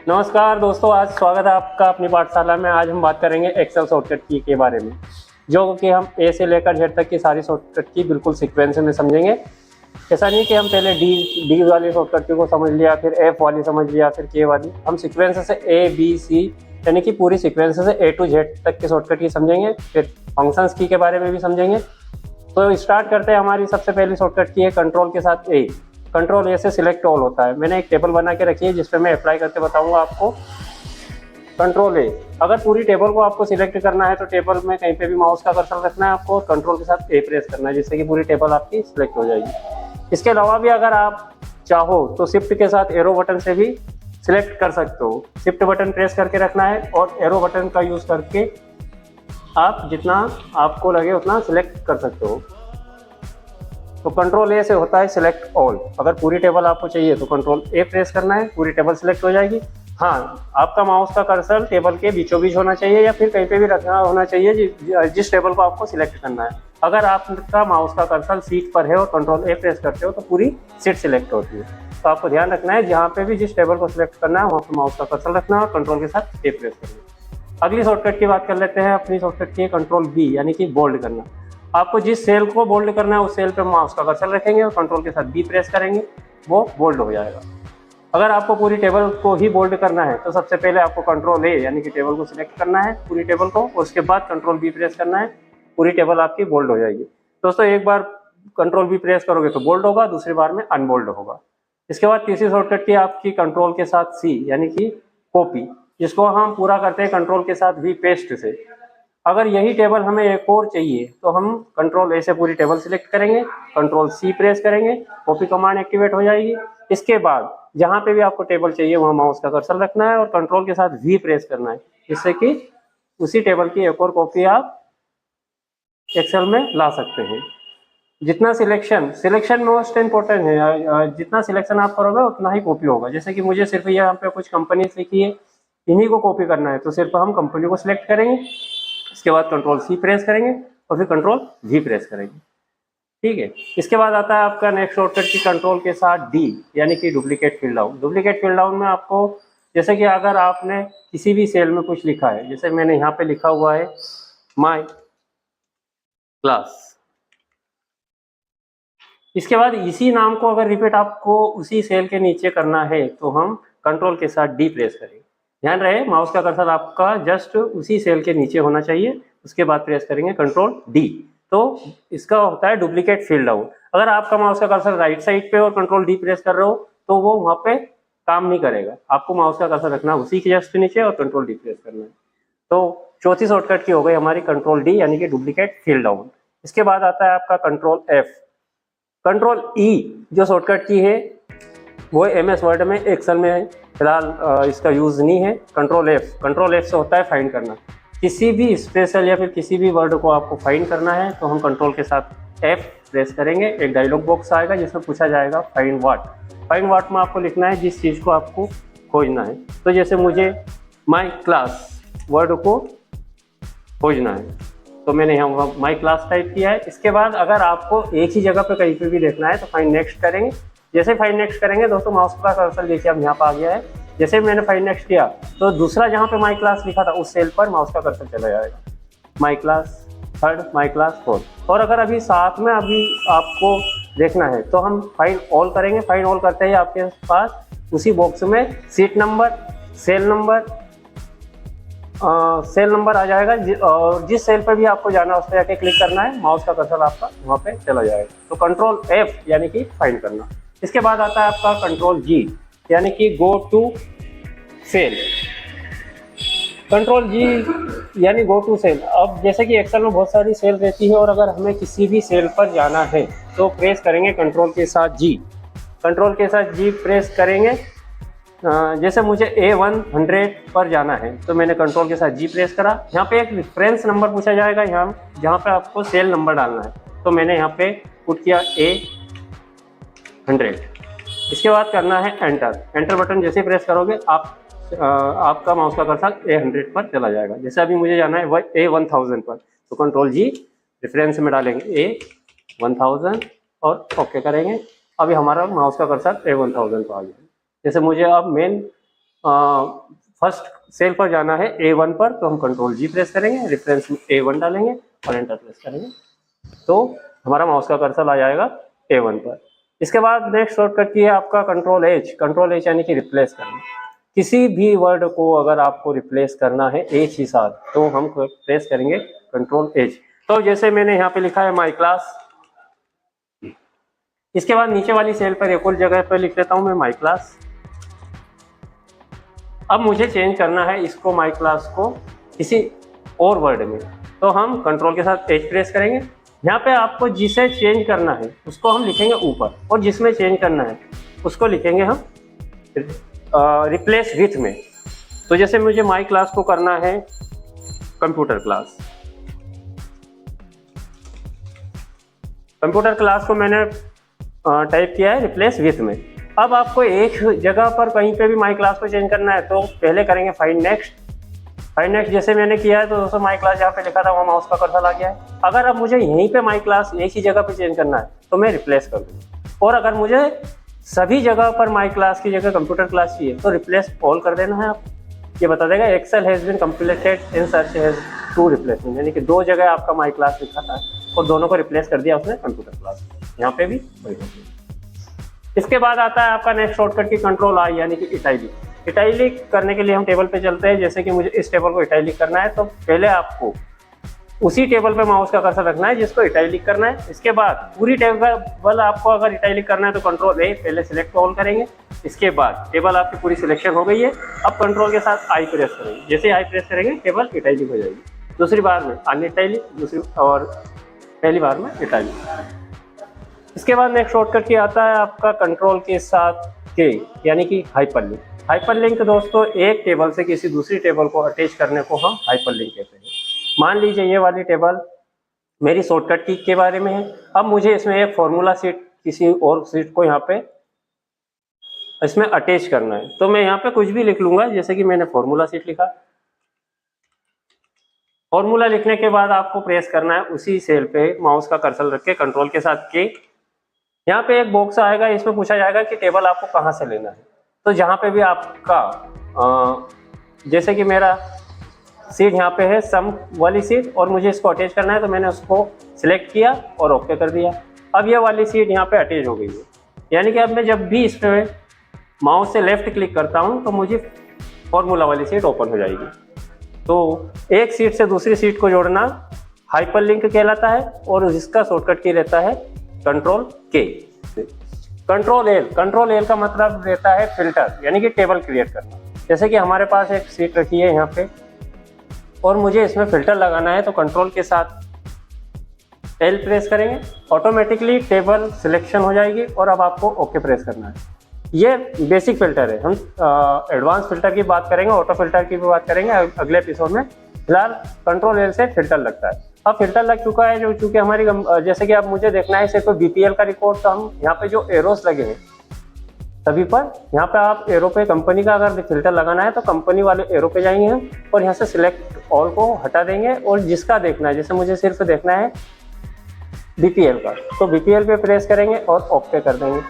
नमस्कार दोस्तों, आज स्वागत है आपका अपनी पाठशाला में। आज हम बात करेंगे एक्सेल शॉर्टकट की के बारे में, जो कि हम ए से लेकर जेड तक की सारी शॉर्टकट की बिल्कुल सीक्वेंस में समझेंगे। ऐसा नहीं कि हम पहले डी वाली शॉर्टकट को समझ लिया, फिर एफ वाली समझ लिया, फिर के वाली। हम सीक्वेंस से ए बी सी यानी कि पूरी सीक्वेंस से ए टू जेड तक की शॉर्टकट की समझेंगे। फिर फंक्शंस की के बारे में भी समझेंगे। तो स्टार्ट करते हैं। हमारी सबसे पहली शॉर्टकट की है कंट्रोल के साथ ए। कंट्रोल ए से सिलेक्ट ऑल होता है। मैंने एक टेबल बना के रखी है जिसपे मैं अप्लाई करके बताऊंगा आपको। कंट्रोल ए, अगर पूरी टेबल को आपको सिलेक्ट करना है तो टेबल में कहीं पे भी माउस का कर्सर रखना है आपको, कंट्रोल के साथ ए प्रेस करना है, जिससे कि पूरी टेबल आपकी सिलेक्ट हो जाएगी। इसके अलावा भी अगर आप चाहो तो शिफ्ट के साथ एरो बटन से भी सिलेक्ट कर सकते हो। शिफ्ट बटन प्रेस करके रखना है और एरो बटन का यूज करके आप जितना आपको लगे उतना सिलेक्ट कर सकते हो। तो कंट्रोल ए से होता है सिलेक्ट ऑल। अगर पूरी टेबल आपको चाहिए तो कंट्रोल ए प्रेस करना है, पूरी टेबल सिलेक्ट हो जाएगी। हाँ, आपका माउस का कर्सर टेबल के बीचों बीच होना चाहिए या फिर कहीं पे भी रखना होना चाहिए जिस टेबल को आपको सिलेक्ट करना है। अगर आपका माउस का कर्सर सीट पर है और कंट्रोल ए प्रेस करते हो तो पूरी सीट सिलेक्ट होती है। तो आपको ध्यान रखना है जहाँ पे भी जिस टेबल को सिलेक्ट करना है वहाँ पर माउस का कर्सर रखना है और कंट्रोल के साथ ए प्रेस करना है। अगली शॉर्टकट की बात कर लेते हैं। अपनी शॉर्टकट की कंट्रोल बी यानी कि बोल्ड करना। आपको जिस सेल को बोल्ड करना है उस सेल पर माउस का कर्सर रखेंगे और कंट्रोल के साथ बी प्रेस करेंगे, वो बोल्ड हो जाएगा। अगर आपको पूरी टेबल को ही बोल्ड करना है तो सबसे पहले आपको कंट्रोल ए यानी कि टेबल को सिलेक्ट करना है, पूरी टेबल को, और उसके बाद कंट्रोल बी प्रेस करना है, पूरी टेबल आपकी बोल्ड हो जाएगी। दोस्तों, एक बार कंट्रोल बी प्रेस करोगे तो बोल्ड होगा, दूसरी बार में अनबोल्ड होगा। इसके बाद तीसरी शॉर्टकट की आपकी कंट्रोल के साथ सी यानी कि कॉपी, जिसको हम पूरा करते हैं कंट्रोल के साथ वी पेस्ट से। अगर यही टेबल हमें एक और चाहिए तो हम कंट्रोल ए से पूरी टेबल सिलेक्ट करेंगे, कंट्रोल सी प्रेस करेंगे, कॉपी कमांड एक्टिवेट हो जाएगी। इसके बाद जहाँ पे भी आपको टेबल चाहिए वहाँ माउस का कर्सर रखना है और कंट्रोल के साथ वी प्रेस करना है, जिससे कि उसी टेबल की एक और कॉपी आप एक्सेल में ला सकते हैं। जितना सिलेक्शन मोस्ट इंपॉर्टेंट है। जितना सिलेक्शन आप करोगे उतना ही कॉपी होगा। जैसे कि मुझे सिर्फ यहाँ पे कुछ कंपनी लिखी है, इन्हीं को कॉपी करना है तो सिर्फ हम कंपनी को सिलेक्ट करेंगे, इसके बाद कंट्रोल सी प्रेस करेंगे और फिर कंट्रोल वी प्रेस करेंगे। ठीक है। इसके बाद आता है आपका नेक्स्ट शॉर्टकट की कंट्रोल के साथ डी यानी कि duplicate fill down. Duplicate fill down में आपको, जैसे कि अगर आपने किसी भी सेल में कुछ लिखा है, जैसे मैंने यहाँ पे लिखा हुआ है माय क्लास, इसके बाद इसी नाम को अगर रिपीट आपको उसी सेल के नीचे करना है तो हम कंट्रोल के साथ डी प्रेस करेंगे। ध्यान रहे माउस का कर्सर आपका जस्ट उसी सेल के नीचे होना चाहिए, उसके बाद प्रेस करेंगे कंट्रोल डी। तो इसका होता है डुप्लीकेट फिल डाउन। अगर आपका माउस का कर्सर राइट साइड पे और कंट्रोल डी प्रेस कर रहे हो तो वो वहाँ पे काम नहीं करेगा। आपको माउस का कर्सर रखना उसी के जस्ट नीचे और कंट्रोल डी प्रेस करना है। तो चौथी शॉर्टकट की हो गई हमारी कंट्रोल डी यानी कि डुप्लीकेट फिल डाउन। इसके बाद आता है आपका कंट्रोल एफ। कंट्रोल ई जो शॉर्टकट की है वो MS वर्ड में, एक्सेल में फिलहाल इसका यूज नहीं है। कंट्रोल एफ से होता है फाइंड करना। किसी भी स्पेशल या फिर किसी भी वर्ड को आपको फाइंड करना है तो हम कंट्रोल के साथ एफ प्रेस करेंगे। एक डायलॉग बॉक्स आएगा जिसमें पूछा जाएगा फाइंड व्हाट में आपको लिखना है जिस चीज़ को आपको खोजना है। तो जैसे मुझे माई क्लास वर्ड को खोजना है तो मैंने यहाँ माई क्लास टाइप किया है। इसके बाद अगर आपको एक ही जगह पे कहीं पे भी देखना है तो फाइंड नेक्स्ट करेंगे। जैसे फाइंड नेक्स्ट करेंगे दोस्तों, माउस का कर्सर देखिए अब यहाँ पर आ गया है। जैसे मैंने फाइंड नेक्स्ट किया तो दूसरा जहाँ पे माई क्लास लिखा था उस सेल पर माउस का कर्सर चला जाएगा। My class third, my class fourth. और अगर अभी साथ में अभी आपको देखना है तो हम फाइंड ऑल करेंगे। फाइंड ऑल करते ही आपके पास उसी बॉक्स में सीट नंबर, सेल नंबर आ जाएगा और जिस सेल पर भी आपको जाना है उस पर जाके क्लिक करना है, माउस का कर्सर आपका वहाँ पे चला जाएगा। तो कंट्रोल एफ यानी कि फाइंड करना। इसके बाद आता है आपका कंट्रोल जी यानी कि गो टू सेल। कंट्रोल जी यानी गो टू सेल। अब जैसे कि एक्सेल में बहुत सारी सेल रहती है और अगर हमें किसी भी सेल पर जाना है तो प्रेस करेंगे कंट्रोल के साथ जी। कंट्रोल के साथ जी प्रेस करेंगे। जैसे मुझे A100 पर जाना है तो मैंने कंट्रोल के साथ जी प्रेस करा। यहाँ पे एक रेफरेंस नंबर पूछा जाएगा यहाँ जहाँ पे आपको सेल नंबर डालना है, तो मैंने यहाँ पे पुट किया A100। इसके बाद करना है एंटर बटन जैसे प्रेस करोगे आपका माउस का कर्सर A100 पर चला जाएगा। जैसे अभी मुझे जाना है A1000 पर तो कंट्रोल जी रेफरेंस में डालेंगे A1000 और ओके करेंगे। अभी हमारा माउस का कर्सर A1000 पर आ गया। जैसे मुझे अब मेन फर्स्ट सेल पर जाना है A1 पर, तो हम कंट्रोल G प्रेस करेंगे, रेफरेंस में A1 डालेंगे और एंटर प्रेस करेंगे, तो हमारा माउस का कर्सर आ जाएगा A1 पर। इसके बाद नेक्स्ट शॉर्टकट की है आपका कंट्रोल H यानी कि रिप्लेस करना। किसी भी वर्ड को अगर आपको रिप्लेस करना है एक ही साथ, तो हम प्रेस करेंगे कंट्रोल H। तो जैसे मैंने यहाँ पे लिखा है माई क्लास, इसके बाद नीचे वाली सेल पर एक और जगह पर लिख लेता हूँ मैं माई क्लास। अब मुझे चेंज करना है इसको, माई क्लास को किसी और वर्ड में, तो हम कंट्रोल के साथ H प्रेस करेंगे। यहाँ पे आपको जिसे चेंज करना है उसको हम लिखेंगे ऊपर, और जिसमें चेंज करना है उसको लिखेंगे हम रिप्लेस विथ में। तो जैसे मुझे माई क्लास को करना है कंप्यूटर क्लास, कंप्यूटर क्लास को मैंने टाइप किया है रिप्लेस विथ में। अब आपको एक जगह पर कहीं पे भी माई क्लास को चेंज करना है, तो पहले करेंगे फाइंड नेक्स्ट। फाइंड नेक्स्ट जैसे मैंने किया है, तो दोस्तों माई क्लास जहाँ पे लिखा था वहाँ माउस का कर्सर आ गया है। अगर अब मुझे यहीं पे माई क्लास एक ही जगह पे चेंज करना है, तो मैं रिप्लेस कर दूँगा। और अगर मुझे सभी जगह पर माई क्लास की जगह कंप्यूटर क्लास चाहिए, तो रिप्लेस ऑल कर देना है। आप ये बता देगा Excel has been completed in search has to replacement, यानी कि दो जगह आपका माई क्लास लिखा था और दोनों को रिप्लेस कर दिया उसने कंप्यूटर क्लास। यहाँ पे भी वही होती है। इसके बाद आता है आपका नेक्स्ट शॉर्टकट की कंट्रोल I यानी कि इटैलिक। इटैलिक करने के लिए हम टेबल पे चलते हैं। जैसे कि मुझे इस टेबल को इटैलिक करना है, तो पहले आपको उसी टेबल पे माउस का कर्सर रखना है जिसको इटैलिक करना है। इसके बाद पूरी टेबल आपको अगर इटैलिक करना है, तो कंट्रोल A पहले सिलेक्ट ऑल करेंगे। इसके बाद टेबल आपकी पूरी सिलेक्शन हो गई है। अब कंट्रोल के साथ I प्रेस करेंगे, जैसे I प्रेस करेंगे टेबल इटैलिक हो जाएगी। दूसरी बार में अनइटैलिक, दूसरी और पहली बार में इटैलिक। इसके बाद नेक्स्ट शॉर्टकट की आता है आपका कंट्रोल के साथ K यानी कि हाइपरलिंक। हाइपरलिंक दोस्तों एक टेबल से किसी दूसरी टेबल को अटैच करने को हम हाइपरलिंक कहते हैं। मान लीजिए ये वाली टेबल मेरी शॉर्टकट की के बारे में है। अब मुझे इसमें एक फॉर्मूला सीट किसी और सीट को यहाँ पे इसमें अटैच करना है, तो मैं यहाँ पे कुछ भी लिख लूंगा, जैसे कि मैंने फॉर्मूला सीट लिखा। फॉर्मूला लिखने के बाद आपको प्रेस करना है उसी सेल पे माउस का कर्सर रख के कंट्रोल के साथ K। यहाँ पे एक बॉक्स आएगा, इसमें पूछा जाएगा कि टेबल आपको कहाँ से लेना है। तो जहाँ पे भी आपका जैसे कि मेरा सीट यहाँ पे है सम वाली सीट, और मुझे इसको अटैच करना है, तो मैंने उसको सिलेक्ट किया और ओके कर दिया। अब ये वाली सीट यहाँ पे अटैच हो गई है, यानी कि अब मैं जब भी इस पे माउस से लेफ्ट क्लिक करता हूँ तो मुझे फॉर्मूला वाली सीट ओपन हो जाएगी। तो एक सीट से दूसरी सीट को जोड़ना हाइपरलिंक कहलाता है, और इसका शॉर्टकट की रहता है कंट्रोल K। कंट्रोल L का मतलब रहता है फिल्टर, यानी कि टेबल क्रिएट करना। जैसे कि हमारे पास एक सीट रखी है यहाँ पे और मुझे इसमें फिल्टर लगाना है, तो कंट्रोल के साथ L प्रेस करेंगे, ऑटोमेटिकली टेबल सिलेक्शन हो जाएगी और अब आपको ओके प्रेस करना है। ये बेसिक फिल्टर है। हम एडवांस फिल्टर की बात करेंगे, ऑटो फिल्टर की भी बात करेंगे अगले एपिसोड में। फिलहाल कंट्रोल L से फिल्टर लगता है। अब फिल्टर लग चुका है, जो चूंकि हमारी जैसे कि अब मुझे देखना है सिर्फ BPL का रिकॉर्ड, तो हम यहाँ पे जो एरोस लगे हैं सभी पर, यहाँ पे आप एरो पे कंपनी का अगर फिल्टर लगाना है तो कंपनी वाले एरो पे जाएंगे हम, और यहाँ से सिलेक्ट ऑल को हटा देंगे, और जिसका देखना है, जैसे मुझे सिर्फ देखना है BPL का, तो BPL पे प्रेस करेंगे और ओके कर देंगे।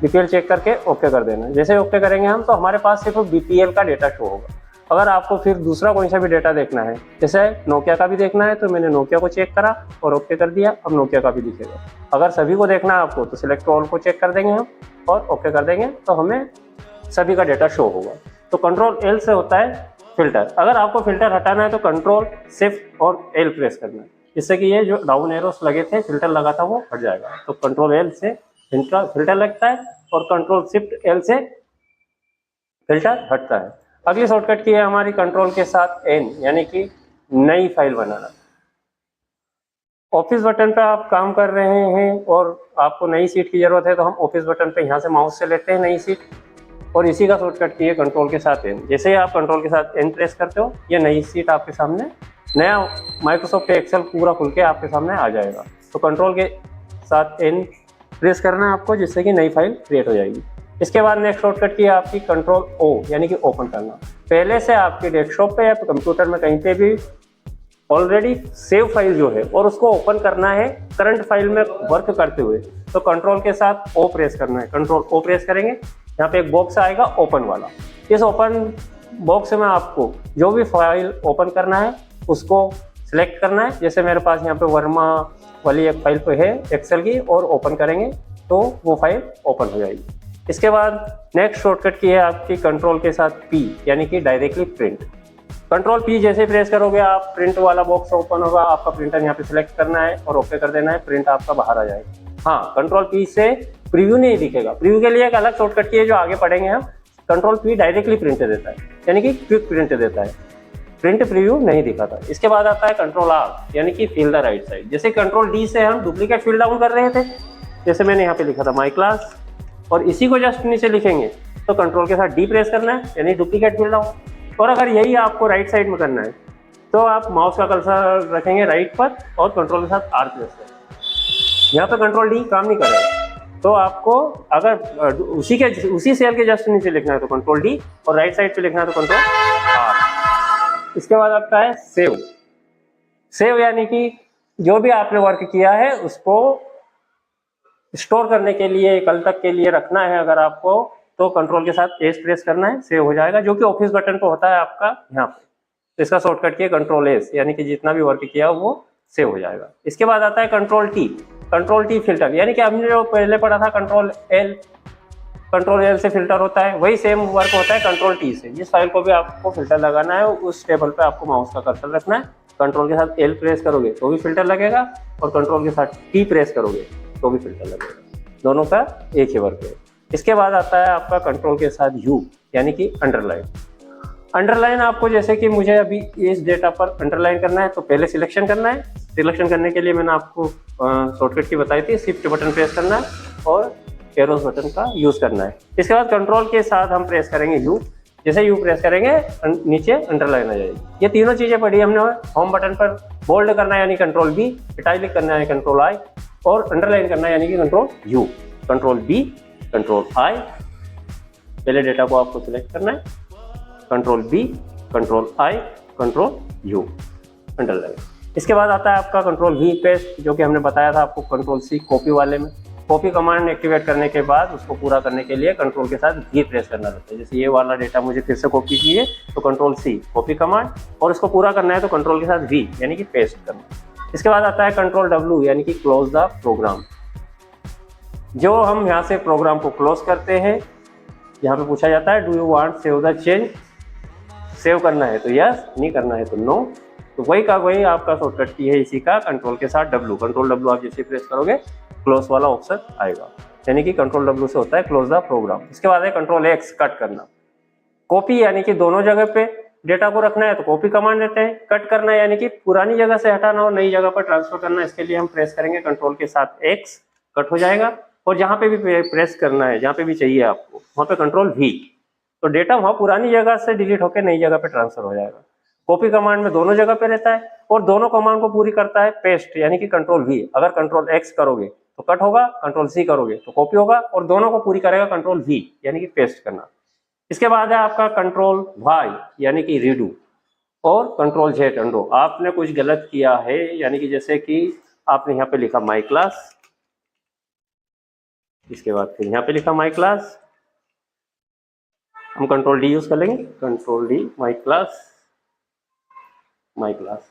BPL चेक करके ओके कर देना। जैसे ओके करेंगे हम, तो हमारे पास सिर्फ BPL का डेटा शो होगा। अगर आपको फिर दूसरा कोई सा भी डेटा देखना है, जैसे नोकिया का भी देखना है, तो मैंने नोकिया को चेक करा और ओके कर दिया, अब नोकिया का भी दिखेगा। अगर सभी को देखना है आपको, तो सिलेक्ट ऑल को चेक कर देंगे हम और ओके कर देंगे, तो हमें सभी का डेटा शो होगा। तो कंट्रोल L से होता है फिल्टर। अगर आपको फिल्टर हटाना है तो कंट्रोल शिफ्ट और L प्रेस करना है, जिससे कि ये जो डाउन एरोस लगे थे, फिल्टर लगा था, वो हट जाएगा। तो कंट्रोल L से फिल्टर लगता है और कंट्रोल शिफ्ट L से फिल्टर हटता है। अगली शॉर्टकट की है हमारी कंट्रोल के साथ N, यानी कि नई फाइल बनाना। ऑफिस बटन पे आप काम कर रहे हैं और आपको नई सीट की जरूरत है, तो हम ऑफिस बटन पे यहाँ से माउस से लेते हैं नई सीट, और इसी का शॉर्टकट की है कंट्रोल के साथ N। जैसे ही आप कंट्रोल के साथ N प्रेस करते हो, ये नई सीट आपके सामने, नया माइक्रोसॉफ्ट एक्सेल पूरा खुल के आपके सामने आ जाएगा। तो कंट्रोल के साथ N प्रेस करना है आपको, जिससे कि नई फाइल क्रिएट हो जाएगी। इसके बाद नेक्स्ट शॉर्टकट की है आपकी कंट्रोल O, यानी कि ओपन करना। पहले से आपके डेस्कटॉप पे या कंप्यूटर में कहीं पे भी ऑलरेडी सेव फाइल जो है, और उसको ओपन करना है करंट फाइल में वर्क करते हुए, तो कंट्रोल के साथ O प्रेस करना है। कंट्रोल O प्रेस करेंगे, यहाँ पे एक बॉक्स आएगा ओपन वाला, इस ओपन बॉक्स में आपको जो भी फाइल ओपन करना है उसको सिलेक्ट करना है। जैसे मेरे पास यहाँ पे वर्मा वाली एक फाइल पे है एक्सेल की, और ओपन करेंगे तो वो फाइल ओपन हो जाएगी। इसके बाद नेक्स्ट शॉर्टकट की है आपकी कंट्रोल के साथ P, यानी कि डायरेक्टली प्रिंट। कंट्रोल P जैसे प्रेस करोगे आप प्रिंट वाला बॉक्स ओपन होगा, आपका प्रिंटर यहाँ पे सिलेक्ट करना है और ओके कर देना है, प्रिंट आपका बाहर आ जाएगा। हाँ, कंट्रोल P से प्रीव्यू नहीं दिखेगा। प्रीव्यू के लिए एक अलग शॉर्टकट की है जो आगे पढ़ेंगे हम। कंट्रोल P डायरेक्टली प्रिंट देता है, यानी कि क्विक प्रिंट देता है, प्रिंट प्रीव्यू नहीं दिखाता। इसके बाद आता है कंट्रोल R, यानी कि फिल द राइट साइड। जैसे कंट्रोल D से हम डुप्लीकेट फिल डाउन कर रहे थे, जैसे मैंने यहाँ पे लिखा था माई क्लास, और इसी को जस्ट नीचे लिखेंगे तो कंट्रोल के साथ D प्रेस करना है, यानी डुप्लीकेट फिल डाउन। और अगर यही आपको राइट साइड में करना है तो आप माउस का कर्सर रखेंगे राइट पर और कंट्रोल के साथ R प्रेस करें। यहाँ पे कंट्रोल D काम नहीं करेगा, तो आपको अगर उसी सेल के जस्ट नीचे लिखना है तो कंट्रोल D, और राइट साइड पे लिखना है तो कंट्रोल R। इसके बाद आता है सेव। सेव यानी कि जो भी आपने वर्क किया है उसको स्टोर करने के लिए, कल तक के लिए रखना है अगर आपको, तो कंट्रोल के साथ S प्रेस करना है, सेव हो जाएगा, जो कि ऑफिस बटन पे होता है आपका यहाँ पे। तो इसका शॉर्टकट की है कंट्रोल S, यानी कि जितना भी वर्क किया वो सेव हो जाएगा। इसके बाद आता है control T। Control T filter, यानी कि हमने जो पहले पढ़ा था कंट्रोल L से फिल्टर होता है, वही सेम वर्क होता है कंट्रोल T से। जिस फाइल को भी आपको फिल्टर लगाना है उस टेबल पे आपको माउस का कर्सर रखना है। कंट्रोल के साथ L प्रेस करोगे तो भी फिल्टर लगेगा, और कंट्रोल के साथ T प्रेस करोगे तो भी फिल्टर लगेगा। दोनों का एक ही वर्क है। इसके बाद आता है आपका कंट्रोल के साथ U, यानी कि अंडरलाइन। अंडरलाइन आपको, जैसे कि मुझे अभी इस डेटा पर अंडरलाइन करना है तो पहले सिलेक्शन करना है। सिलेक्शन करने के लिए मैंने आपको शॉर्टकट की बताई थी, शिफ्ट बटन प्रेस करना है और एरोस बटन का यूज करना है। इसके बाद कंट्रोल के साथ हम प्रेस करेंगे U। जैसे U प्रेस करेंगे नीचे अंडरलाइन आ जाएगी। ये तीनों चीजें पढ़ी हमने। होम बटन पर बोल्ड करना है यानी कंट्रोल B, इटैलिक करना है कंट्रोल I, और अंडरलाइन करना है यानी कि control U। Control B, control I, पहले डेटा को आपको सिलेक्ट करना है, control B, control I, control U, underline. इसके बाद आता है आपका कंट्रोल V पेस्ट, जो कि हमने बताया था आपको कंट्रोल C कॉपी वाले में। कॉपी कमांड एक्टिवेट करने के बाद उसको पूरा करने के लिए कंट्रोल के साथ V प्रेस करना रहता है। जैसे ये वाला डेटा मुझे फिर से कॉपी चाहिए तो कंट्रोल C कॉपी कमांड, और इसको पूरा करना है तो कंट्रोल के साथ V, यानी कि पेस्ट करना। इसके बाद आता है कंट्रोल W, यानी कि क्लोज द प्रोग्राम। जो हम यहाँ से प्रोग्राम को क्लोज करते हैं, यहाँ पे पूछा जाता है do you want save the change, save करना है तो यस, नहीं करना है तो नो। तो वही का वही आपका शॉर्टकट की है इसी का, कंट्रोल के साथ W। कंट्रोल W आप जैसे प्रेस करोगे क्लोज वाला ऑप्शन आएगा, यानी कि कंट्रोल W से होता है क्लोज द प्रोग्राम। इसके बाद है कंट्रोल X, कट करना। कॉपी यानी कि दोनों जगह पे डेटा को रखना है तो कॉपी कमांड देते हैं। कट करना यानी कि पुरानी जगह से हटाना और नई जगह पर ट्रांसफर करना, इसके लिए हम प्रेस करेंगे कंट्रोल के साथ X, कट हो जाएगा। और जहाँ पे भी प्रेस करना है, जहाँ पे भी चाहिए आपको, वहाँ पे कंट्रोल V, तो डेटा वहाँ पुरानी जगह से डिलीट होकर नई जगह पे ट्रांसफर हो जाएगा। कॉपी कमांड में दोनों जगह पे रहता है, और दोनों कमांड को पूरी करता है पेस्ट, यानी कि कंट्रोल V। अगर कंट्रोल X करोगे तो कट होगा, कंट्रोल C करोगे तो कॉपी होगा, और दोनों को पूरी करेगा कंट्रोल V, यानी कि पेस्ट करना। इसके बाद है आपका कंट्रोल Y, यानी कि रीडू, और कंट्रोल Z, अंडो। आपने कुछ गलत किया है, यानी कि जैसे कि आपने यहाँ पे लिखा माई क्लास, इसके बाद फिर यहाँ पे लिखा माई क्लास, हम कंट्रोल D यूज कर लेंगे, control D, my class, my class.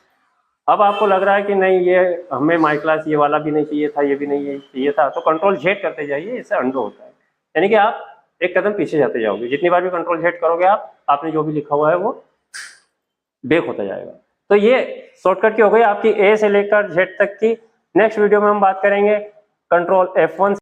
अब आपको लग रहा है कि नहीं, ये हमें माई क्लास ये वाला भी नहीं चाहिए था, ये भी नहीं चाहिए था, तो कंट्रोल Z करते जाइए, इससे अंडो होता है। यानी कि आप एक कदम पीछे जाते जाओगे। जितनी बार भी कंट्रोल Z करोगे आपने जो भी लिखा हुआ है वो बैक होता जाएगा। तो ये शॉर्टकट की हो गई आपकी A से लेकर Z तक की। नेक्स्ट वीडियो में हम बात करेंगे कंट्रोल F1